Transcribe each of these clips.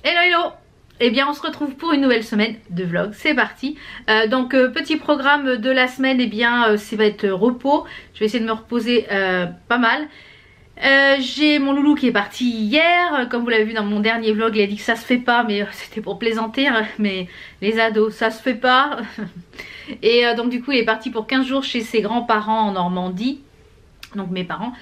Hello hello. Eh bien on se retrouve pour une nouvelle semaine de vlog, c'est parti. Donc petit programme de la semaine, eh bien ça va être repos. Je vais essayer de me reposer pas mal. J'ai mon loulou qui est parti hier, comme vous l'avez vu dans mon dernier vlog, il a dit que ça se fait pas, mais c'était pour plaisanter, hein, mais les ados ça se fait pas. Et donc du coup il est parti pour 15 jours chez ses grands-parents en Normandie, donc mes parents.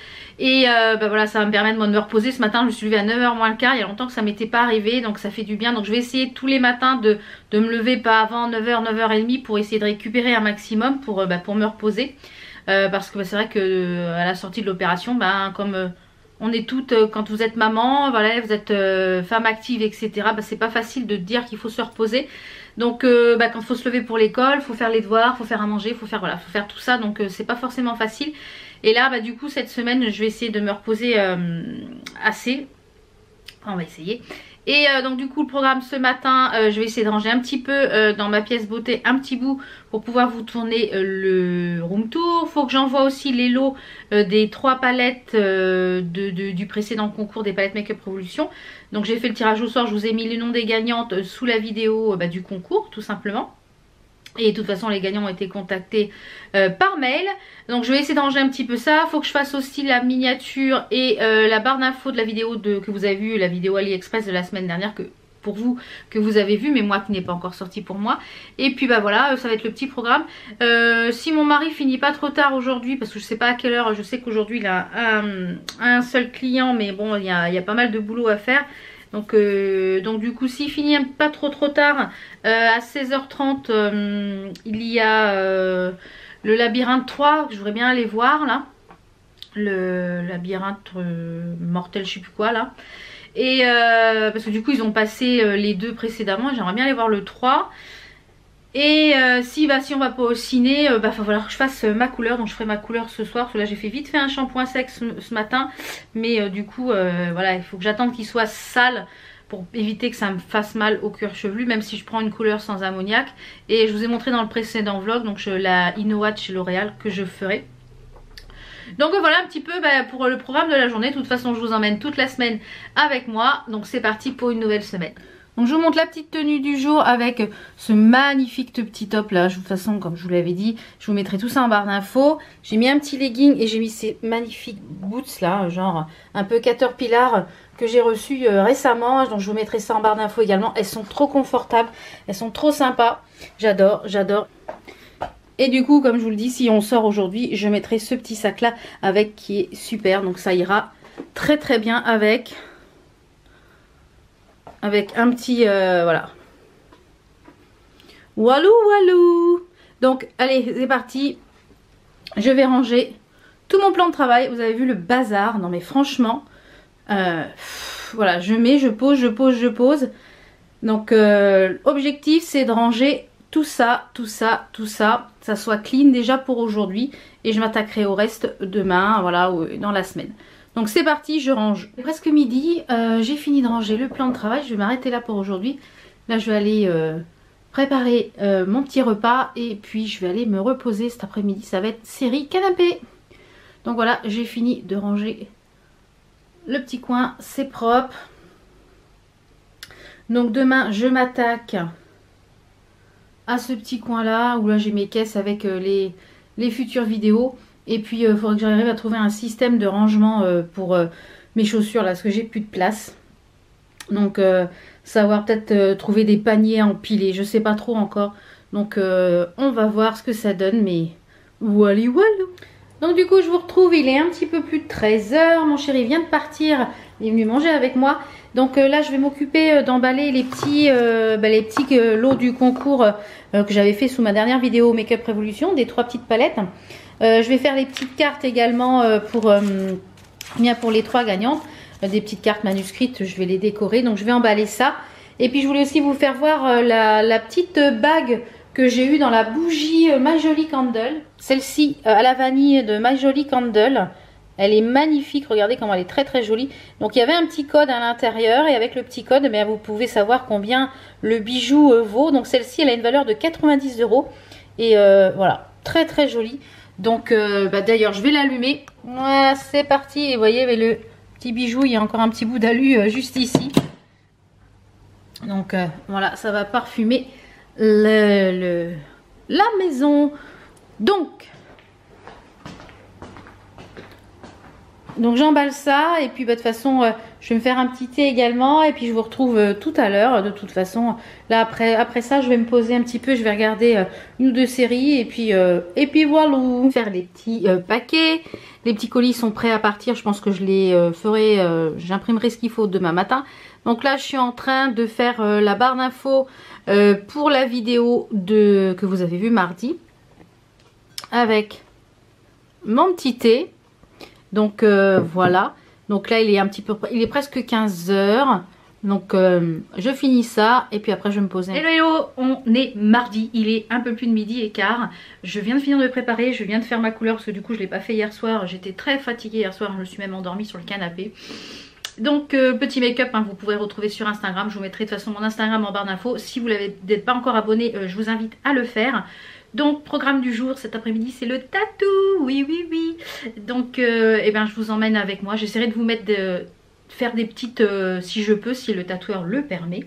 Et bah voilà, ça va me permettre moi de me reposer. Ce matin je me suis levée à 9h moins le quart, il y a longtemps que ça m'était pas arrivé, donc ça fait du bien. Donc je vais essayer tous les matins de me lever pas avant 9h, 9h30 pour essayer de récupérer un maximum pour me reposer. Parce que c'est vrai que à la sortie de l'opération, comme on est toutes, quand vous êtes maman, voilà, vous êtes femme active, etc., c'est pas facile de dire qu'il faut se reposer. Donc quand il faut se lever pour l'école, faut faire les devoirs, faut faire à manger, faut faire tout ça, donc c'est pas forcément facile. Et là du coup cette semaine je vais essayer de me reposer assez. Enfin, on va essayer. Et donc du coup le programme ce matin, je vais essayer de ranger un petit peu dans ma pièce beauté un petit bout pour pouvoir vous tourner le room tour. Faut que j'envoie aussi les lots des 3 palettes du précédent concours des palettes Make Up Revolution. Donc j'ai fait le tirage au sort, je vous ai mis les noms des gagnantes sous la vidéo du concours tout simplement. Et de toute façon les gagnants ont été contactés par mail. Donc je vais essayer de ranger un petit peu ça. Faut que je fasse aussi la miniature et la barre d'infos de la vidéo que vous avez vue, la vidéo AliExpress de la semaine dernière pour vous que vous avez vu, mais moi qui n'est pas encore sorti pour moi. Et puis voilà, ça va être le petit programme. Si mon mari finit pas trop tard aujourd'hui, parce que je sais pas à quelle heure, je sais qu'aujourd'hui il a un seul client, mais bon il y a pas mal de boulot à faire. Donc du coup s'il finit pas trop tard, à 16h30 il y a le labyrinthe 3 que je voudrais bien aller voir là. Le labyrinthe mortel je sais plus quoi là. Et parce que du coup ils ont passé les 2 précédemment, j'aimerais bien aller voir le 3. Et si on va pas au ciné, va falloir que je fasse ma couleur. Donc je ferai ma couleur ce soir, parce que là j'ai fait vite fait un shampoing sec ce matin. Mais du coup voilà, il faut que j'attende qu'il soit sale pour éviter que ça me fasse mal au cuir chevelu, même si je prends une couleur sans ammoniac. Et je vous ai montré dans le précédent vlog, donc la InnoWatch chez L'Oréal que je ferai. Donc voilà un petit peu pour le programme de la journée. De toute façon je vous emmène toute la semaine avec moi. Donc c'est parti pour une nouvelle semaine. Donc je vous montre la petite tenue du jour avec ce magnifique petit top là. De toute façon comme je vous l'avais dit, je vous mettrai tout ça en barre d'infos. J'ai mis un petit legging et j'ai mis ces magnifiques boots là, genre un peu Caterpillar que j'ai reçu récemment. Donc je vous mettrai ça en barre d'infos également. Elles sont trop confortables, elles sont trop sympas. J'adore, j'adore. Et du coup comme je vous le dis, si on sort aujourd'hui, je mettrai ce petit sac là avec qui est super. Donc ça ira très très bien avec un petit voilà. Walou walou. Donc allez c'est parti. Je vais ranger tout mon plan de travail. Vous avez vu le bazar. Non mais franchement voilà, je mets, je pose, je pose, je pose. Donc l'objectif c'est de ranger tout ça, tout ça, tout ça. Ça soit clean déjà pour aujourd'hui. Et je m'attaquerai au reste demain, voilà, dans la semaine. Donc c'est parti, je range. C'est presque midi, j'ai fini de ranger le plan de travail. Je vais m'arrêter là pour aujourd'hui. Là je vais aller préparer mon petit repas. Et puis je vais aller me reposer cet après-midi. Ça va être série canapé. Donc voilà, j'ai fini de ranger le petit coin. C'est propre. Donc demain je m'attaque à ce petit coin là. Où là j'ai mes caisses avec les futures vidéos. Et puis il faudrait que j'arrive à trouver un système de rangement pour mes chaussures là, parce que j'ai plus de place. Donc savoir peut-être trouver des paniers à empiler, je sais pas trop encore. Donc on va voir ce que ça donne, mais voilà. Donc du coup je vous retrouve, il est un petit peu plus de 13 h. Mon chéri vient de partir, il est venu manger avec moi. Donc là je vais m'occuper d'emballer les petits lots du concours que j'avais fait sous ma dernière vidéo Make Up Revolution, des 3 petites palettes. Je vais faire les petites cartes également pour les 3 gagnantes. Des petites cartes manuscrites, je vais les décorer. Donc je vais emballer ça. Et puis je voulais aussi vous faire voir la petite bague que j'ai eue dans la bougie My Jolie Candle. Celle-ci à la vanille de My Jolie Candle. Elle est magnifique, regardez comment elle est très très jolie. Donc il y avait un petit code à l'intérieur et avec le petit code, vous pouvez savoir combien le bijou vaut. Donc celle-ci elle a une valeur de 90 €. Et voilà, très très jolie. Donc d'ailleurs je vais l'allumer. Voilà, c'est parti. Et vous voyez le petit bijou, il y a encore un petit bout d'alu juste ici. Donc voilà, ça va parfumer la maison. Donc j'emballe ça et puis bah, de toute façon je vais me faire un petit thé également et puis je vous retrouve tout à l'heure. De toute façon là après ça je vais me poser un petit peu, je vais regarder une ou deux séries et puis voilà. Faire les petits paquets, les petits colis sont prêts à partir, je pense que je les ferai, j'imprimerai ce qu'il faut demain matin. Donc là je suis en train de faire la barre d'infos pour la vidéo que vous avez vue mardi avec mon petit thé. Donc voilà, donc là il est presque 15 h. Donc je finis ça et puis après je vais me poser. Hello hello, on est mardi, il est un peu plus de 12h15. Je viens de finir de préparer, je viens de faire ma couleur parce que du coup je ne l'ai pas fait hier soir. J'étais très fatiguée hier soir, je me suis même endormie sur le canapé. Donc petit make-up, hein, vous pourrez retrouver sur Instagram. Je vous mettrai de toute façon mon Instagram en barre d'infos. Si vous n'êtes pas encore abonné, je vous invite à le faire. Donc programme du jour cet après-midi c'est le tatou, oui. Donc eh ben, je vous emmène avec moi, j'essaierai de vous mettre faire des petites si je peux, si le tatoueur le permet.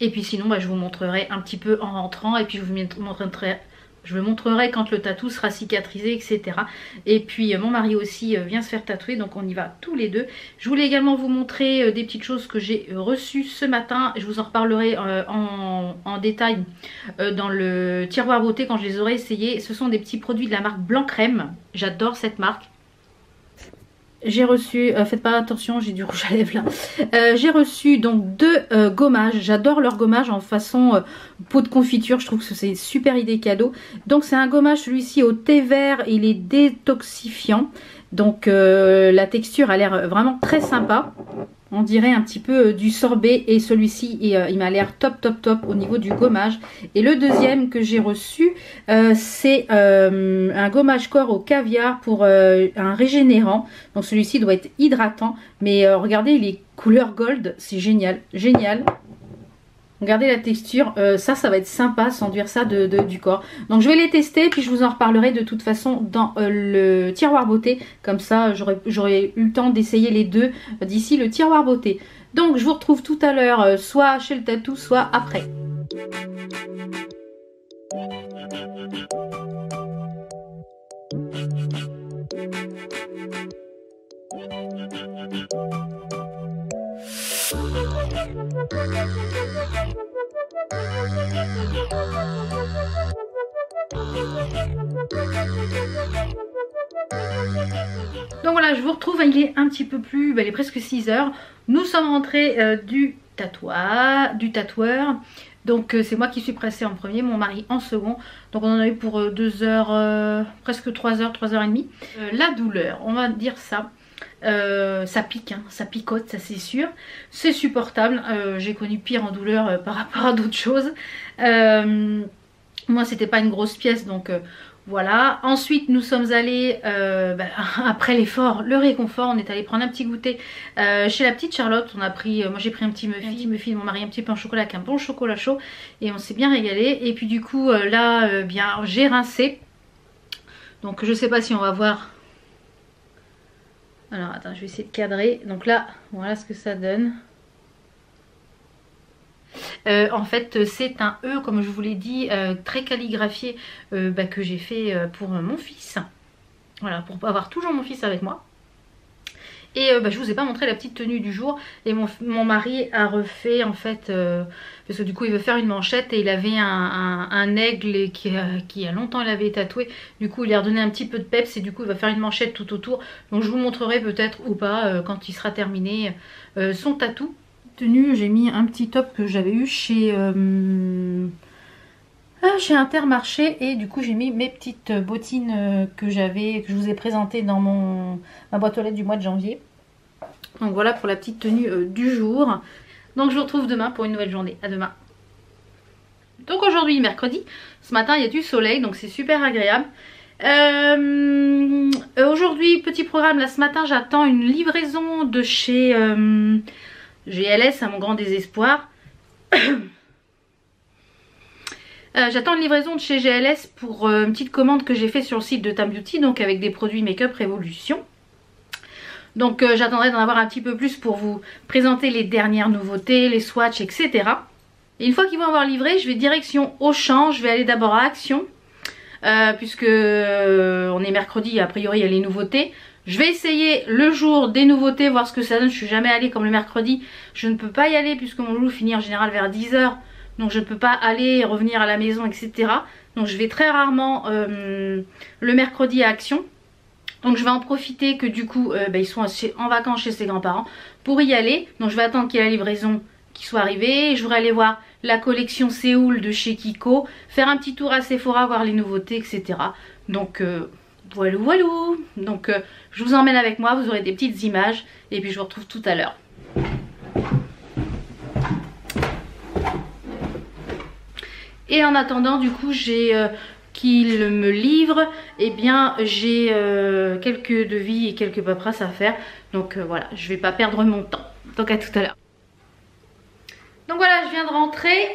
Et puis sinon bah, je vous montrerai un petit peu en rentrant et puis je vous montrerai quand le tatou sera cicatrisé, etc. Et puis mon mari aussi vient se faire tatouer, donc on y va tous les deux. Je voulais également vous montrer des petites choses que j'ai reçues ce matin. Je vous en reparlerai en détail dans le tiroir beauté quand je les aurai essayés. Ce sont des petits produits de la marque Blanc Crème. J'adore cette marque. J'ai reçu, faites pas attention, j'ai du rouge à lèvres là. J'ai reçu donc 2 gommages. J'adore leur gommage en façon pot de confiture. Je trouve que c'est super idée cadeau. Donc c'est un gommage, celui-ci au thé vert. Il est détoxifiant. Donc la texture a l'air vraiment très sympa. On dirait un petit peu du sorbet et celui-ci il m'a l'air top au niveau du gommage. Et le deuxième que j'ai reçu c'est un gommage corps au caviar pour un régénérant. Donc celui-ci doit être hydratant, mais regardez il est couleur gold, c'est génial. Regardez la texture, ça va être sympa s'enduire ça du corps. Donc je vais les tester puis je vous en reparlerai de toute façon dans le tiroir beauté. Comme ça j'aurai eu le temps d'essayer les deux d'ici le tiroir beauté. Donc je vous retrouve tout à l'heure soit chez le tatou soit après. Donc voilà, je vous retrouve, il est un petit peu plus, il est presque 6 h. Nous sommes rentrés du tatoueur. Donc c'est moi qui suis pressée en premier, mon mari en second. Donc on en a eu pour 2 h, presque 3 h, 3 h 30. La douleur, on va dire ça. Ça pique, hein, ça picote, ça c'est sûr. C'est supportable. J'ai connu pire en douleur par rapport à d'autres choses. Moi c'était pas une grosse pièce donc voilà. Ensuite nous sommes allés après l'effort, le réconfort, on est allé prendre un petit goûter chez la petite Charlotte. On a pris, moi j'ai pris un petit muffin de mon mari, un petit pain au chocolat avec un bon chocolat chaud et on s'est bien régalé. Et puis du coup là bien j'ai rincé. Donc je sais pas si on va voir. Alors attends, je vais essayer de cadrer. Donc là, voilà ce que ça donne. En fait, c'est un E, comme je vous l'ai dit, très calligraphié que j'ai fait pour mon fils. Voilà, pour avoir toujours mon fils avec moi. Et je vous ai pas montré la petite tenue du jour. Et mon mari a refait en fait, parce que du coup il veut faire une manchette et il avait un aigle qui a longtemps il avait tatoué. Du coup il a redonné un petit peu de peps et du coup il va faire une manchette tout autour. Donc je vous montrerai peut-être ou pas quand il sera terminé son tatou. Tenue, j'ai mis un petit top que j'avais eu chez Intermarché et du coup j'ai mis mes petites bottines que je vous ai présentées dans ma boîte aux lettres du mois de janvier. Donc voilà pour la petite tenue du jour. Donc je vous retrouve demain pour une nouvelle journée. À demain. Donc aujourd'hui mercredi, ce matin il y a du soleil donc c'est super agréable. Aujourd'hui petit programme, là ce matin j'attends une livraison de chez GLS à mon grand désespoir. J'attends une livraison de chez GLS pour une petite commande que j'ai fait sur le site de Tam Beauty, donc avec des produits Make-up Révolution. Donc j'attendrai d'en avoir un petit peu plus pour vous présenter les dernières nouveautés, les swatchs, etc. Et une fois qu'ils vont avoir livré, je vais direction Auchan. Je vais aller d'abord à Action, puisque on est mercredi, a priori il y a les nouveautés. Je vais essayer le jour des nouveautés, voir ce que ça donne. Je suis jamais allée comme le mercredi. Je ne peux pas y aller puisque mon loulou finit en général vers 10 h. Donc je ne peux pas aller et revenir à la maison, etc. Donc je vais très rarement le mercredi à Action. Donc je vais en profiter que du coup ils sont en vacances chez ses grands-parents pour y aller. Donc je vais attendre qu'il y ait la livraison qui soit arrivée. Je voudrais aller voir la collection Séoul de chez Kiko. Faire un petit tour à Sephora, voir les nouveautés, etc. Donc voilà. Donc je vous emmène avec moi, vous aurez des petites images. Et puis je vous retrouve tout à l'heure. Et en attendant, du coup, j'ai qu'il me livre, et bien j'ai quelques devis et quelques paperasses à faire. Donc voilà, je vais pas perdre mon temps. Donc à tout à l'heure. Donc voilà, je viens de rentrer.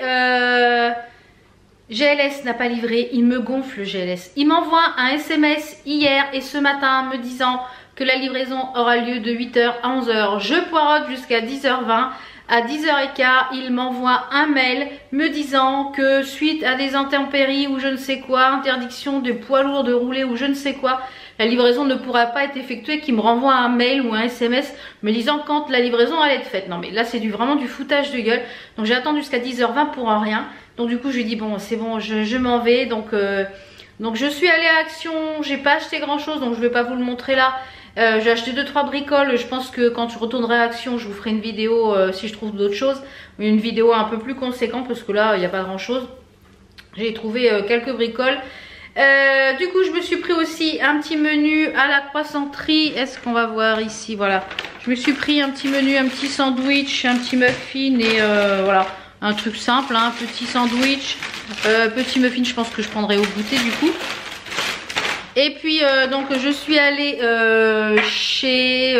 GLS n'a pas livré, il me gonfle GLS. Il m'envoie un SMS hier et ce matin me disant que la livraison aura lieu de 8 h à 11 h. Je poirote jusqu'à 10 h 20. À 10 h 15, il m'envoie un mail me disant que suite à des intempéries ou je ne sais quoi, interdiction de poids lourds de rouler ou je ne sais quoi, la livraison ne pourra pas être effectuée, qu'il me renvoie un mail ou un SMS me disant quand la livraison allait être faite. Non mais là c'est vraiment du foutage de gueule. Donc j'ai attendu jusqu'à 10 h 20 pour rien. Donc du coup je lui ai dit bon c'est bon, je m'en vais. Donc je suis allée à Action, j'ai pas acheté grand chose donc je vais pas vous le montrer là. J'ai acheté 2-3 bricoles. Je pense que quand je retournerai à Action je vous ferai une vidéo si je trouve d'autres choses. Une vidéo un peu plus conséquente parce que là il n'y a pas grand chose. J'ai trouvé quelques bricoles. Du coup je me suis pris aussi un petit menu à la croissanterie. Est-ce qu'on va voir ici? Voilà, je me suis pris un petit menu, un petit sandwich, un petit muffin et voilà, un truc simple, hein, petit sandwich, petit muffin. Je pense que je prendrai au goûter du coup. Et puis donc je suis allée chez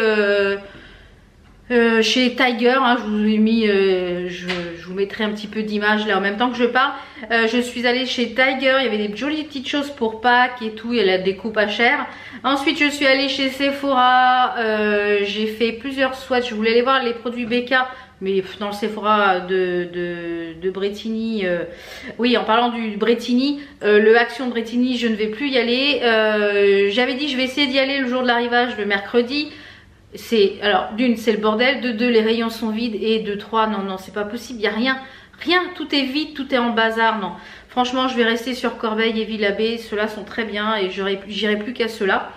Tiger, hein, je vous ai mis, je vous mettrai un petit peu d'image là en même temps que je parle. Je suis allée chez Tiger, il y avait des jolies petites choses pour Pâques et tout, il y a la découpe pas chère. Ensuite je suis allée chez Sephora, j'ai fait plusieurs swatchs, je voulais aller voir les produits BK. Mais dans le Sephora de Bretigny, oui en parlant du Bretigny, le Action de Bretigny je ne vais plus y aller. J'avais dit je vais essayer d'y aller le jour de l'arrivage, le mercredi. Alors d'une c'est le bordel, de deux les rayons sont vides et de trois non c'est pas possible, il n'y a rien, tout est vide, tout est en bazar, non. Franchement je vais rester sur Corbeil et Villabé, ceux-là sont très bien et j'irai plus qu'à ceux-là.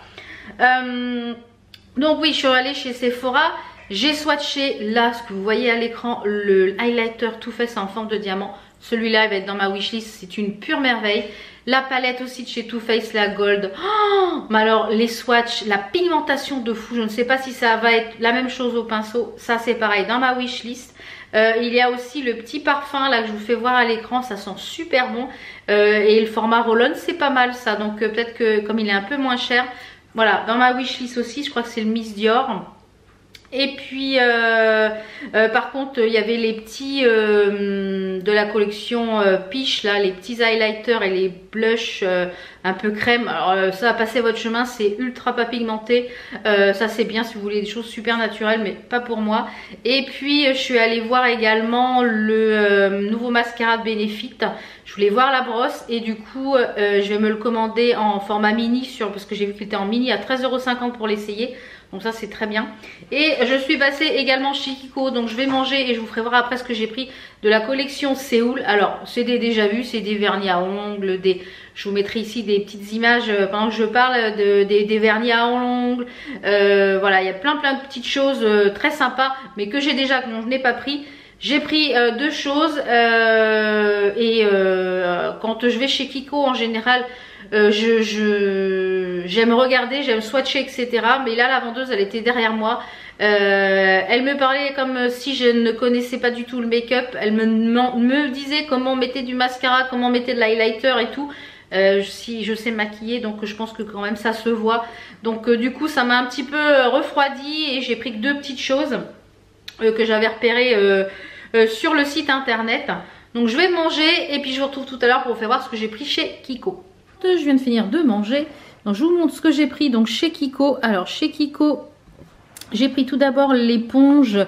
Donc oui je suis allée chez Sephora. J'ai swatché là ce que vous voyez à l'écran, le highlighter Too Faced en forme de diamant. Celui-là il va être dans ma wishlist, c'est une pure merveille. La palette aussi de chez Too Faced, la gold. Oh, mais alors les swatchs, la pigmentation de fou, je ne sais pas si ça va être la même chose au pinceau. Ça c'est pareil dans ma wishlist. Il y a aussi le petit parfum là que je vous fais voir à l'écran, ça sent super bon. Et le format roll-on c'est pas mal ça, donc peut-être que comme il est un peu moins cher. Voilà, dans ma wishlist aussi, je crois que c'est le Miss Dior. Et puis par contre il y avait les petits de la collection Peach là, les petits highlighters et les blushs un peu crème. Alors ça va passer votre chemin, c'est ultra pas pigmenté, ça c'est bien si vous voulez des choses super naturelles mais pas pour moi. Et puis je suis allée voir également le nouveau mascara de Benefit. Je voulais voir la brosse et du coup je vais me le commander en format mini parce que j'ai vu qu'il était en mini à 13,50 € pour l'essayer. Donc ça c'est très bien. Et je suis passée également chez Kiko. Donc je vais manger et je vous ferai voir après ce que j'ai pris de la collection Séoul. Alors c'est des déjà vus, c'est des vernis à ongles, je vous mettrai ici des petites images pendant que je parle des vernis à ongles. Voilà, il y a plein de petites choses très sympas mais que j'ai déjà, que je n'ai pas pris. J'ai pris deux choses et quand je vais chez Kiko en général j'aime regarder, j'aime swatcher etc. Mais là la vendeuse elle était derrière moi, elle me parlait comme si je ne connaissais pas du tout le make-up. Elle me disait comment on mettait du mascara, comment on mettait de l'highlighter et tout. Si je sais maquiller donc je pense que quand même ça se voit. Donc du coup ça m'a un petit peu refroidi et j'ai pris que deux petites choses que j'avais repérées sur le site internet. Donc je vais manger et puis je vous retrouve tout à l'heure pour vous faire voir ce que j'ai pris chez Kiko. Je viens de finir de manger, donc je vous montre ce que j'ai pris donc chez Kiko. Alors chez Kiko J'ai pris tout d'abord l'éponge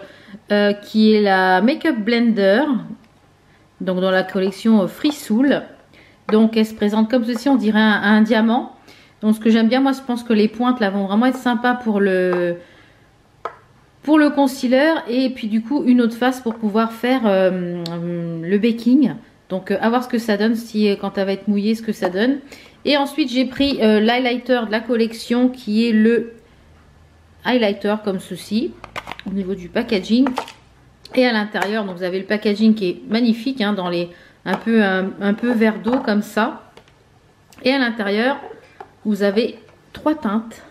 qui est la Make-up Blender, donc dans la collection Free Soul. Donc elle se présente comme ceci, on dirait un diamant. Donc ce que j'aime bien, moi je pense que les pointes là vont vraiment être sympas pour le concealer. Et puis du coup une autre face pour pouvoir faire le baking. Donc à voir ce que ça donne, si quand elle va être mouillée, ce que ça donne. Et ensuite j'ai pris l'highlighter de la collection qui est le highlighter comme ceci. Au niveau du packaging. Et à l'intérieur, donc vous avez le packaging qui est magnifique, hein, dans les un peu vert d'eau comme ça. Et à l'intérieur, vous avez 3 teintes.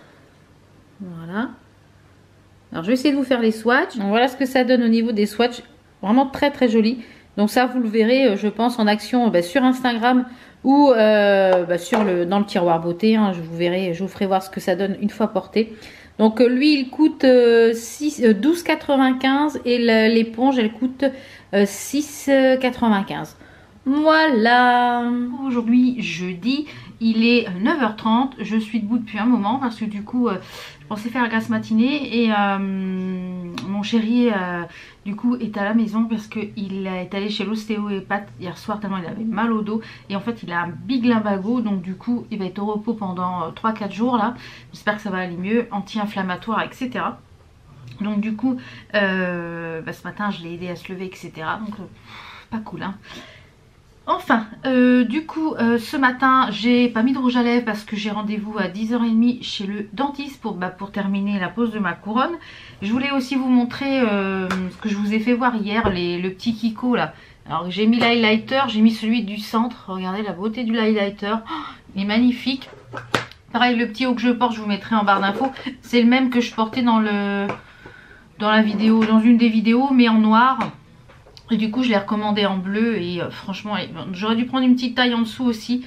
Voilà. Alors je vais essayer de vous faire les swatchs. Donc voilà ce que ça donne au niveau des swatchs. Vraiment très très joli. Donc ça vous le verrez, je pense, en action sur Instagram ou dans le tiroir beauté. Hein, je vous ferai voir ce que ça donne une fois porté. Donc lui il coûte 12,95 et l'éponge elle coûte 6,95. Voilà. Aujourd'hui jeudi, il est 9h30, je suis debout depuis un moment parce que du coup je pensais faire la grasse matinée et mon chéri du coup est à la maison parce qu'il est allé chez l'ostéopathe hier soir tellement il avait mal au dos et en fait il a un big lumbago, donc du coup il va être au repos pendant 3-4 jours là. J'espère que ça va aller mieux, anti-inflammatoire etc. Donc du coup ce matin je l'ai aidé à se lever etc. Donc pas cool hein. Enfin, du coup, ce matin, j'ai pas mis de rouge à lèvres parce que j'ai rendez-vous à 10h30 chez le dentiste pour terminer la pose de ma couronne. Je voulais aussi vous montrer ce que je vous ai fait voir hier, le petit Kiko là. Alors j'ai mis l'highlighter, j'ai mis celui du centre. Regardez la beauté du highlighter, oh, il est magnifique. Pareil, le petit haut que je porte, je vous mettrai en barre d'infos. C'est le même que je portais dans une des vidéos, mais en noir. Et du coup je l'ai recommandé en bleu et franchement j'aurais dû prendre une petite taille en dessous aussi,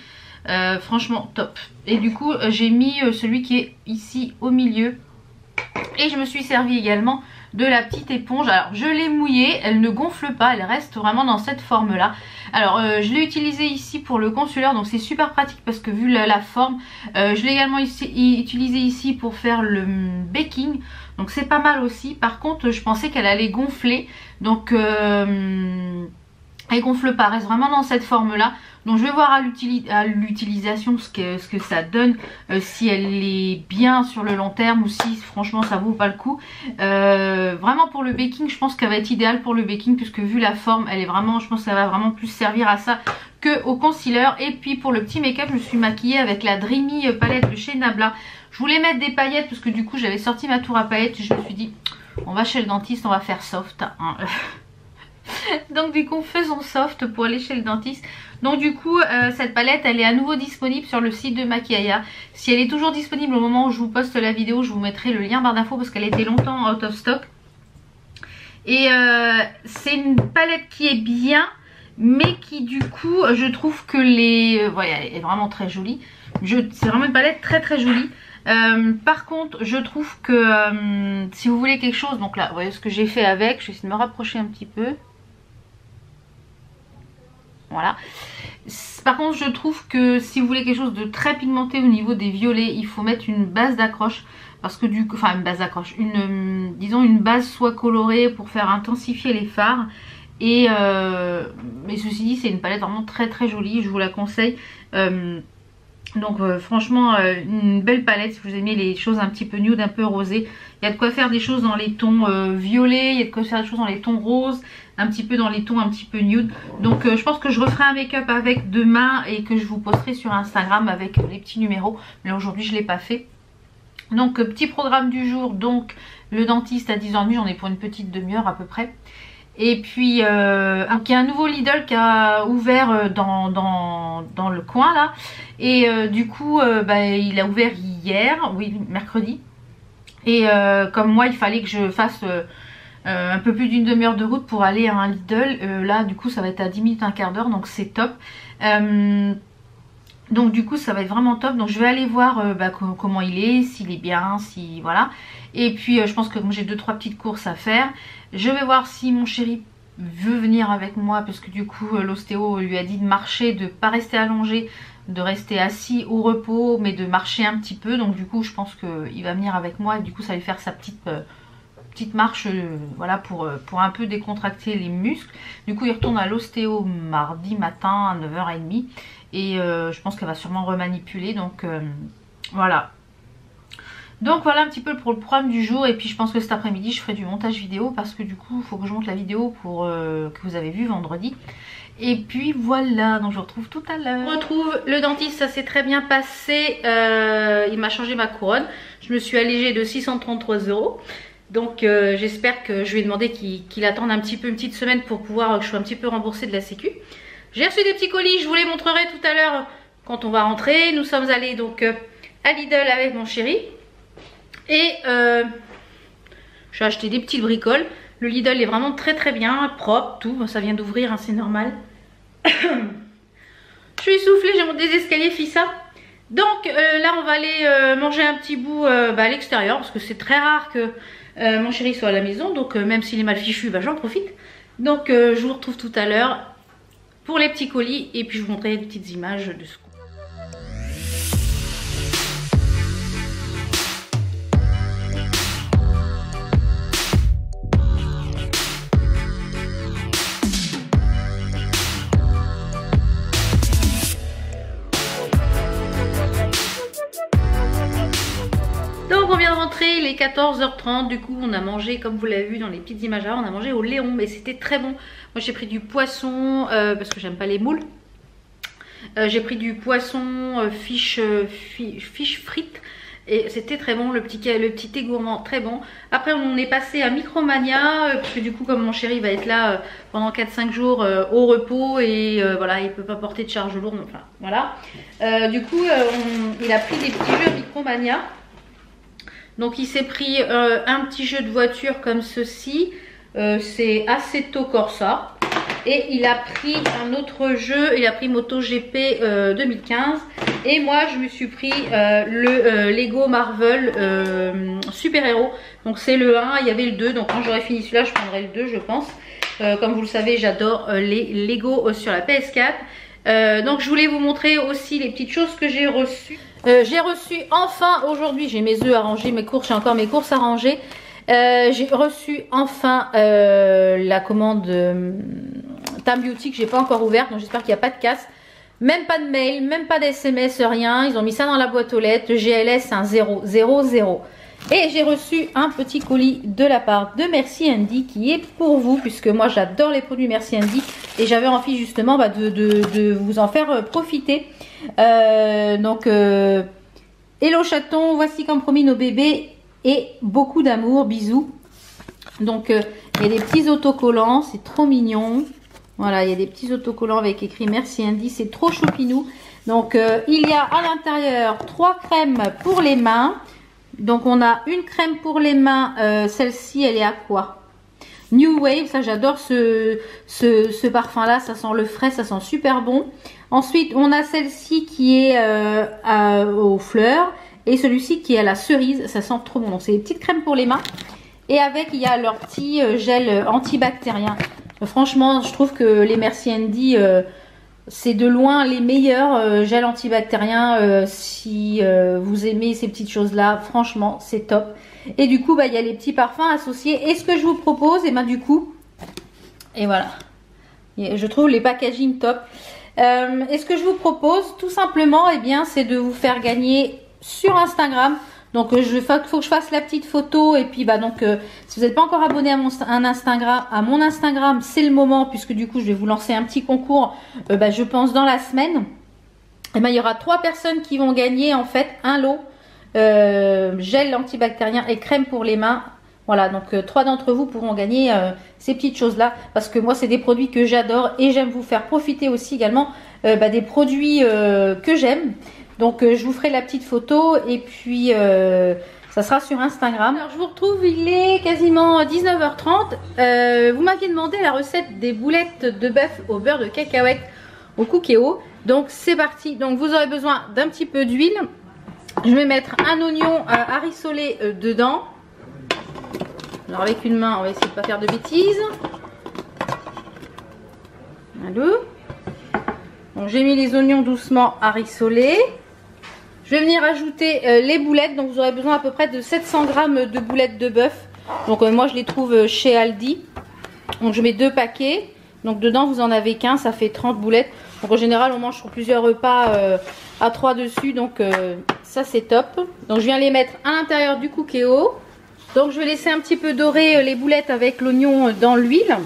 franchement top. Et du coup j'ai mis celui qui est ici au milieu et je me suis servi également de la petite éponge. Alors je l'ai mouillée, elle ne gonfle pas, elle reste vraiment dans cette forme là. Alors je l'ai utilisé ici pour le concealer, donc c'est super pratique parce que vu la forme, je l'ai également utilisé ici pour faire le baking. Donc c'est pas mal aussi. Par contre je pensais qu'elle allait gonfler. Donc elle gonfle pas, reste vraiment dans cette forme là. Donc je vais voir à l'utilisation ce que ça donne, si elle est bien sur le long terme ou si franchement ça vaut pas le coup. Vraiment pour le baking je pense qu'elle va être idéale pour le baking puisque vu la forme elle est vraiment, je pense que ça va vraiment plus servir à ça que au concealer. Et puis pour le petit make-up je me suis maquillée avec la Dreamy palette de chez Nabla. Je voulais mettre des paillettes parce que du coup j'avais sorti ma tour à paillettes et je me suis dit on va chez le dentiste, on va faire soft hein. Donc du coup faisons soft pour aller chez le dentiste. Donc du coup cette palette elle est à nouveau disponible sur le site de Maquillaya. Si elle est toujours disponible au moment où je vous poste la vidéo, je vous mettrai le lien en barre d'infos parce qu'elle était longtemps out of stock. Et c'est une palette qui est bien, mais qui du coup je trouve que voilà, elle est vraiment très jolie. C'est vraiment une palette très très jolie. Par contre je trouve que si vous voulez quelque chose, donc là vous voyez ce que j'ai fait avec, je vais essayer de me rapprocher un petit peu. Voilà. Par contre je trouve que si vous voulez quelque chose de très pigmenté au niveau des violets, il faut mettre une base d'accroche. Parce que du coup, enfin une base d'accroche, disons une base soit colorée pour faire intensifier les fards. Et mais ceci dit c'est une palette vraiment très très jolie, je vous la conseille. Donc franchement une belle palette si vous aimez les choses un petit peu nude, un peu rosées. Il y a de quoi faire des choses dans les tons violets, il y a de quoi faire des choses dans les tons roses, un petit peu dans les tons un petit peu nude. Donc je pense que je referai un make-up avec demain et que je vous posterai sur Instagram avec les petits numéros. Mais aujourd'hui je ne l'ai pas fait. Donc petit programme du jour, donc le dentiste à 10h30, j'en ai pour une petite demi-heure à peu près. Et puis il y a un nouveau Lidl qui a ouvert dans le coin là. Et du coup il a ouvert hier, oui mercredi. Et comme moi il fallait que je fasse un peu plus d'une demi-heure de route pour aller à un Lidl. Là du coup ça va être à 10 minutes, un quart d'heure, donc c'est top. Donc du coup ça va être vraiment top. Donc je vais aller voir comment il est, s'il est bien, si voilà. Et puis je pense que j'ai 2-3 petites courses à faire. Je vais voir si mon chéri veut venir avec moi parce que du coup l'ostéo lui a dit de marcher, de pas rester allongé, de rester assis au repos mais de marcher un petit peu. Donc du coup je pense qu'il va venir avec moi et du coup ça va lui faire sa petite petite marche, voilà, pour un peu décontracter les muscles. Du coup il retourne à l'ostéo mardi matin à 9h30 et je pense qu'elle va sûrement remanipuler, donc voilà. Donc voilà un petit peu pour le programme du jour. Et puis je pense que cet après-midi je ferai du montage vidéo, parce que du coup il faut que je monte la vidéo pour que vous avez vu vendredi. Et puis voilà, donc je vous retrouve tout à l'heure. Je retrouve le dentiste, ça s'est très bien passé. Il m'a changé ma couronne. Je me suis allégée de 633 €. Donc j'espère que je lui ai demandé qu'il attende un petit peu, une petite semaine, pour pouvoir que je sois un petit peu remboursée de la sécu. J'ai reçu des petits colis, je vous les montrerai tout à l'heure quand on va rentrer. Nous sommes allés donc à Lidl avec mon chéri. Et j'ai acheté des petites bricoles. Le Lidl est vraiment très très bien, propre, tout. Ça vient d'ouvrir, hein, c'est normal. Je suis essoufflée, j'ai monté des escaliers Fissa. Donc là on va aller manger un petit bout à l'extérieur, parce que c'est très rare que mon chéri soit à la maison. Donc même s'il est mal fichu, j'en profite. Donc je vous retrouve tout à l'heure pour les petits colis. Et puis je vous montrerai des petites images de ce coup. Donc on vient de rentrer, il est 14h30, du coup on a mangé, comme vous l'avez vu dans les petites images là, on a mangé au Léon, mais c'était très bon. Moi j'ai pris du poisson, parce que j'aime pas les moules. J'ai pris du poisson fiche frites, et c'était très bon, le petit thé gourmand, très bon. Après on est passé à Micromania, parce que du coup comme mon chéri va être là pendant 4-5 jours au repos, et voilà, il peut pas porter de charge lourde, enfin voilà. Du coup il a pris des petits jeux Micromania. Donc il s'est pris un petit jeu de voiture comme ceci, c'est Assetto Corsa. Et il a pris un autre jeu, il a pris MotoGP 2015. Et moi je me suis pris le Lego Marvel Super Héros. Donc c'est le 1, il y avait le 2, donc quand j'aurai fini celui-là je prendrai le 2 je pense. Comme vous le savez, j'adore les Lego sur la PS4. Donc je voulais vous montrer aussi les petites choses que j'ai reçues. J'ai reçu enfin aujourd'hui, j'ai mes œufs à ranger, mes courses, j'ai encore mes courses à ranger. J'ai reçu enfin la commande Tam Beauty que j'ai pas encore ouverte, donc j'espère qu'il n'y a pas de casse. Même pas de mail, même pas d'SMS, rien. Ils ont mis ça dans la boîte aux lettres. Le GLS c'est un 000. Et j'ai reçu un petit colis de la part de Merci Andy qui est pour vous, puisque moi j'adore les produits Merci Andy et j'avais envie justement de vous en faire profiter. Donc hello chaton, voici comme promis nos bébés et beaucoup d'amour, bisous. Donc il y a des petits autocollants, c'est trop mignon. Voilà, il y a des petits autocollants avec écrit Merci Andy, c'est trop choupinou. Donc il y a à l'intérieur 3 crèmes pour les mains. Donc on a une crème pour les mains, celle-ci elle est à quoi? New Wave, ça j'adore ce parfum là, ça sent le frais, ça sent super bon. Ensuite on a celle-ci qui est aux fleurs et celui-ci qui est à la cerise, ça sent trop bon. Donc c'est des petites crèmes pour les mains et avec il y a leur petit gel antibactérien. Franchement je trouve que les Merci Andy c'est de loin les meilleurs gels antibactériens. Si vous aimez ces petites choses là, franchement c'est top. Et du coup il y a les petits parfums associés. Et ce que je vous propose, et du coup, et voilà, je trouve les packaging top. Et ce que je vous propose tout simplement, c'est de vous faire gagner sur Instagram. Donc il faut que je fasse la petite photo. Et puis si vous n'êtes pas encore abonné à mon Instagram, c'est le moment, puisque du coup je vais vous lancer un petit concours, je pense dans la semaine. Et il y aura 3 personnes qui vont gagner en fait un lot gel antibactérien et crème pour les mains. Voilà, donc 3 d'entre vous pourront gagner ces petites choses là, parce que moi c'est des produits que j'adore et j'aime vous faire profiter aussi également des produits que j'aime. Donc je vous ferai la petite photo et puis ça sera sur Instagram. Alors je vous retrouve, il est quasiment 19h30. Vous m'aviez demandé la recette des boulettes de bœuf au beurre de cacahuète au cookéo. Donc c'est parti. Donc vous aurez besoin d'un petit peu d'huile. Je vais mettre un oignon à rissoler dedans. Alors avec une main, on va essayer de ne pas faire de bêtises. Voilà. Donc j'ai mis les oignons doucement à rissoler. Je vais venir ajouter les boulettes. Donc vous aurez besoin à peu près de 700 g de boulettes de bœuf. Donc moi je les trouve chez Aldi. Donc je mets 2 paquets. Donc dedans vous en avez qu'un, ça fait 30 boulettes. Donc en général on mange sur plusieurs repas à 3 dessus. Donc ça c'est top. Donc je viens les mettre à l'intérieur du Cookéo. Donc je vais laisser un petit peu dorer les boulettes avec l'oignon dans l'huile.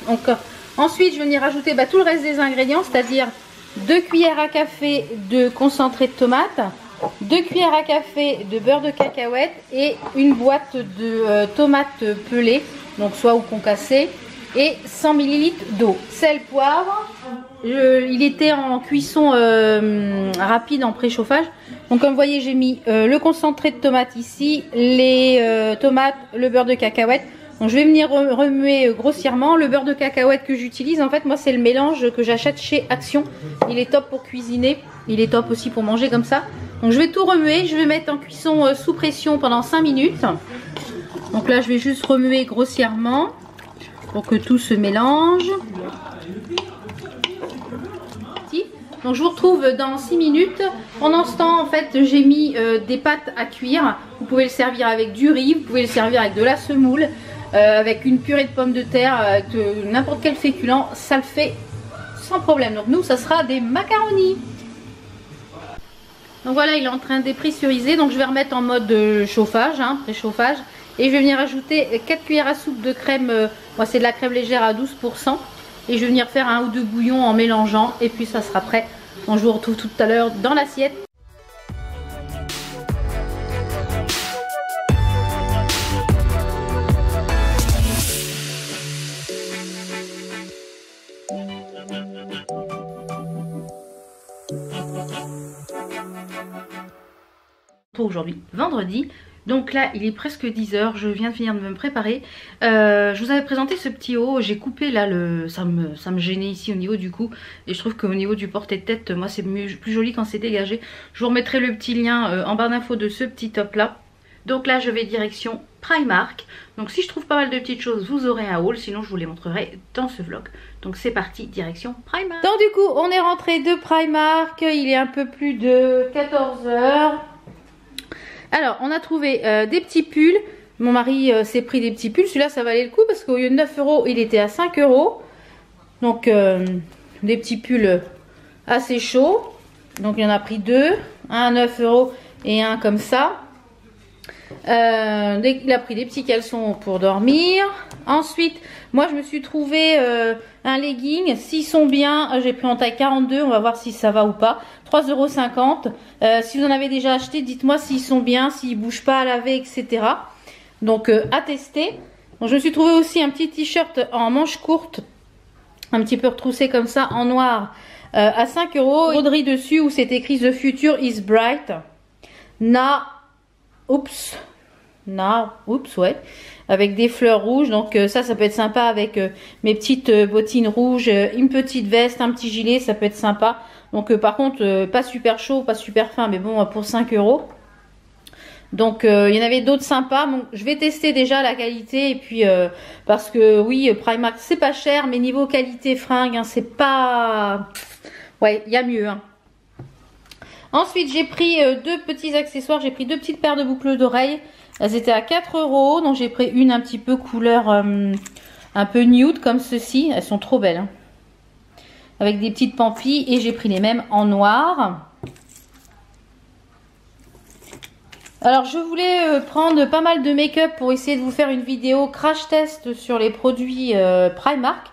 Donc ensuite je vais venir rajouter tout le reste des ingrédients, c'est-à-dire 2 cuillères à café de concentré de tomate, 2 cuillères à café de beurre de cacahuète et une boîte de tomates pelées, donc soit ou concassées, et 100 ml d'eau. Sel, poivre. Il était en cuisson rapide en préchauffage. Donc comme vous voyez j'ai mis le concentré de tomate ici, les tomates, le beurre de cacahuète. Donc je vais venir remuer grossièrement. Le beurre de cacahuète que j'utilise, en fait moi c'est le mélange que j'achète chez Action. Il est top pour cuisiner, il est top aussi pour manger comme ça. Donc je vais tout remuer, je vais mettre en cuisson sous pression pendant 5 minutes. Donc là je vais juste remuer grossièrement pour que tout se mélange. Donc je vous retrouve dans 6 minutes. Pendant ce temps en fait j'ai mis des pâtes à cuire. Vous pouvez le servir avec du riz, vous pouvez le servir avec de la semoule, avec une purée de pommes de terre, avec n'importe quel féculent, ça le fait sans problème. Donc nous ça sera des macaronis. Donc voilà, il est en train de dépressuriser. Donc je vais remettre en mode chauffage, préchauffage. Et je vais venir ajouter 4 cuillères à soupe de crème, moi c'est de la crème légère à 12%. Et je vais venir faire 1 ou 2 bouillons en mélangeant. Et puis ça sera prêt. Donc je vous retrouve tout à l'heure dans l'assiette. Aujourd'hui vendredi, donc là il est presque 10 h, je viens de finir de me préparer. Je vous avais présenté ce petit haut, j'ai coupé là, ça me gênait ici au niveau du cou, et je trouve qu'au niveau du porte-tête, moi c'est plus joli quand c'est dégagé. Je vous remettrai le petit lien en barre d'infos de ce petit top là. Donc là je vais direction Primark. Donc si je trouve pas mal de petites choses, vous aurez un haul, sinon je vous les montrerai dans ce vlog. Donc c'est parti, direction Primark. Donc du coup on est rentré de Primark, il est un peu plus de 14 h. Alors on a trouvé des petits pulls. Mon mari s'est pris des petits pulls. Celui-là ça valait le coup parce qu'au lieu de 9 € il était à 5 €. Donc des petits pulls assez chauds. Donc il en a pris 2. Un à 9 € et un comme ça. Il a pris des petits caleçons pour dormir. Ensuite moi je me suis trouvé un legging. S'ils sont bien, j'ai pris en taille 42. On va voir si ça va ou pas. 3,50 €. Si vous en avez déjà acheté, dites-moi s'ils sont bien, s'ils ne bougent pas à laver, etc. Donc à tester. Donc, je me suis trouvé aussi un petit t-shirt en manches courtes, un petit peu retroussé comme ça en noir, à 5 €. Broderie dessus où c'est écrit The Future is Bright. Ouais. Avec des fleurs rouges. Donc ça peut être sympa avec mes petites bottines rouges, une petite veste, un petit gilet, ça peut être sympa. Donc par contre pas super chaud, pas super fin, mais bon pour 5 €. Donc il y en avait d'autres sympas. Donc je vais tester déjà la qualité et puis parce que oui Primark c'est pas cher, mais niveau qualité fringue c'est pas, ouais il y a mieux. Ensuite j'ai pris 2 petits accessoires. J'ai pris 2 petites paires de boucles d'oreilles. Elles étaient à 4 €. Donc j'ai pris une un petit peu couleur un peu nude comme ceci. Elles sont trop belles. Avec des petites pampilles. Et j'ai pris les mêmes en noir. Alors je voulais prendre pas mal de make-up pour essayer de vous faire une vidéo crash test sur les produits Primark.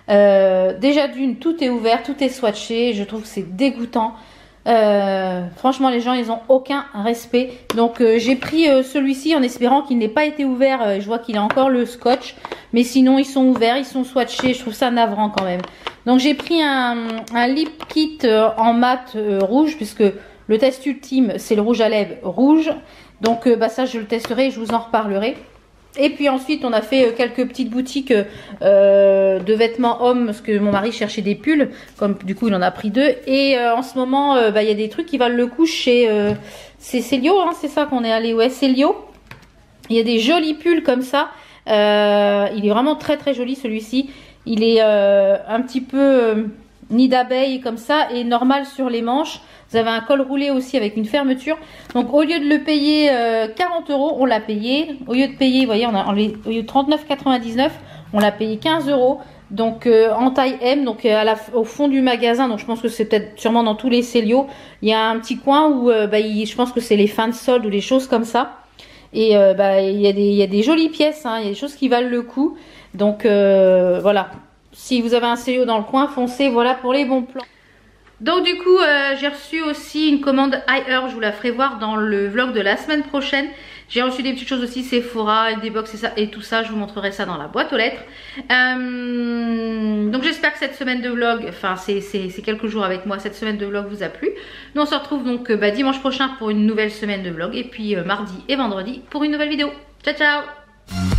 Déjà d'une, tout est ouvert, tout est swatché. Je trouve que c'est dégoûtant. Franchement les gens ils ont aucun respect. Donc j'ai pris celui-ci en espérant qu'il n'ait pas été ouvert. Je vois qu'il a encore le scotch, mais sinon ils sont ouverts, ils sont swatchés. Je trouve ça navrant quand même. Donc j'ai pris un lip kit en mat rouge, puisque le test ultime c'est le rouge à lèvres rouge. Donc ça je le testerai et je vous en reparlerai. Et puis ensuite on a fait quelques petites boutiques de vêtements hommes, parce que mon mari cherchait des pulls, comme du coup il en a pris 2. Et en ce moment il y a des trucs qui valent le coup chez c'est Célio, c'est ça qu'on est allé, ouais Célio. Il y a des jolis pulls comme ça. Il est vraiment très très joli celui-ci. Il est un petit peu nid d'abeille comme ça et normal sur les manches. Vous avez un col roulé aussi avec une fermeture. Donc au lieu de le payer 40 €, on l'a payé. Au lieu de payer, vous voyez, au lieu de 39,99 €, on l'a payé 15 €. Donc en taille M, donc au fond du magasin. Donc je pense que c'est peut-être sûrement dans tous les Célio. Il y a un petit coin où je pense que c'est les fins de solde ou des choses comme ça. Et il y a des jolies pièces, hein, il y a des choses qui valent le coup. Donc voilà, si vous avez un Célio dans le coin, foncez, voilà pour les bons plans. Donc du coup, j'ai reçu aussi une commande iHerb, je vous la ferai voir dans le vlog de la semaine prochaine. J'ai reçu des petites choses aussi, Sephora, des box et tout ça, je vous montrerai ça dans la boîte aux lettres. Donc j'espère que cette semaine de vlog, enfin c'est quelques jours avec moi, cette semaine de vlog vous a plu. Nous on se retrouve donc dimanche prochain pour une nouvelle semaine de vlog et puis mardi et vendredi pour une nouvelle vidéo. Ciao ciao!